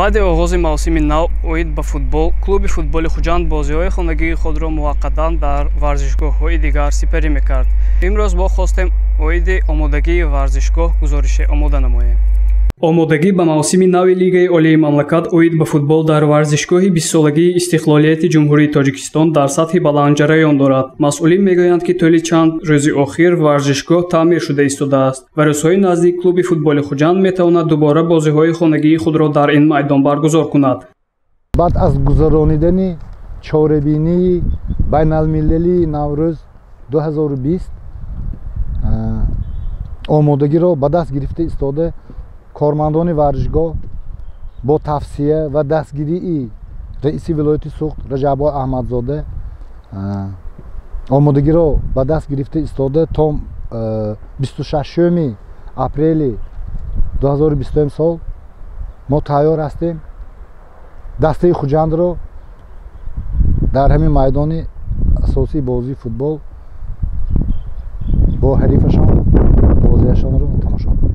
баъди оғози мавсими нав оид ба футбол, клуби футболи Хуҷанд бозиҳои хонагии худро муваққатан дар варзишгоҳҳои дигар сипарӣ мекард. Имрӯз мо хостем оиди омодагии варзишгоҳ гузорише омода намоем. омодагӣ ба мавсими нави Лигаи Олии Мамлакат оид ба футбол дар варзишгоҳи 20-солагии Истиқлолияти Ҷумҳурии Тоҷикистон дар сатҳи баланд ҷараён дорад. Масъулин мегӯянд, ки тӯли чанд рӯзи охир варзишгоҳ таъмир шуда истодааст ва рӯзҳои наздик клуби футболи Хуҷанд метавонад дубора бозиҳои хонагии худро дар ин майдон баргузор кунад. баъд аз гузаронидани чорабинии байналмилалии Наврӯз 2020 омодагиро ба даст гирифта истода, кормандони варзишгоҳ бо тавсия ва дастгирии раиси вилояти Суғд Раҷаббой Аҳмадзода омодагиро ба даст гирифта истода то 26 апрели 2020 сол мо тайёр ҳастем дастаи Хуҷандро дар ҳамин майдони асосии бозии футбол бо ҳарифашон бозиашонро тамошо кунем.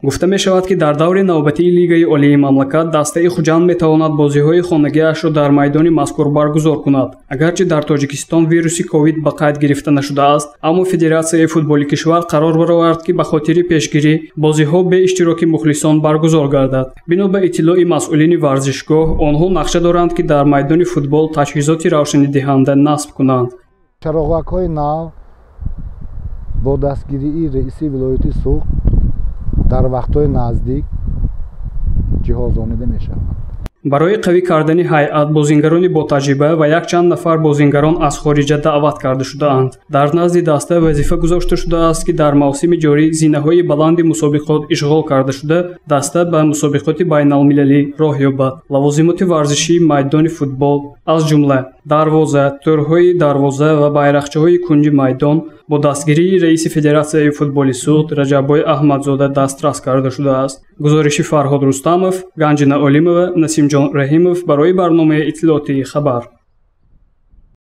гуфта мешавад, ки дар даври навбатии Лигаи Олии Мамлакат дастаи Хуҷанд метавонад бозиҳои хонагиашро дар майдони мазкур баргузор кунад. Агарчи дар Тоҷикистон вируси ковид ба қайд гирифта нашудааст, аммо Федератсияи футболи кишвар қарор баровард, ки ба хотири пешгирӣ бозиҳо бе иштироки мухлисон баргузор гардад. бино ба иттилои масъулини варзишгоҳ, онҳо нақша доранд, ки дар майдони футбол таҷҳизоти равшанидиҳанда насб кунанд. чароғакҳои нав бо дастгирии раиси вилояти Суғд дар вақтҳои наздик ҷиҳозонида мешаванд. барои қавӣ кардани ҳайат бозингарони ботаҷриба ва якчанд нафар бозингарон аз хориҷа даъват карда шудаанд. дар назди даста вазифа гузошта шудааст, ки дар мавсими ҷорӣ зинаҳои баланди мусобиқот ишғол карда шуда, даста ба мусобиқоти байналмилалӣ роҳ ёбад. лавозимоти варзишии майдони футбол аз ҷумла дарвоза, тӯрҳои дарвоза ва байрақчаҳои кунҷи майдон бо дастгирии раиси Федератсияи футболи Суғд Раҷаббой Аҳмадзода дастрас карда шудааст. гузориши Фарҳод Рустамов, Ганҷина Олимова, Насимҷон Раҳимов барои барномаи иттилоотии Хабар.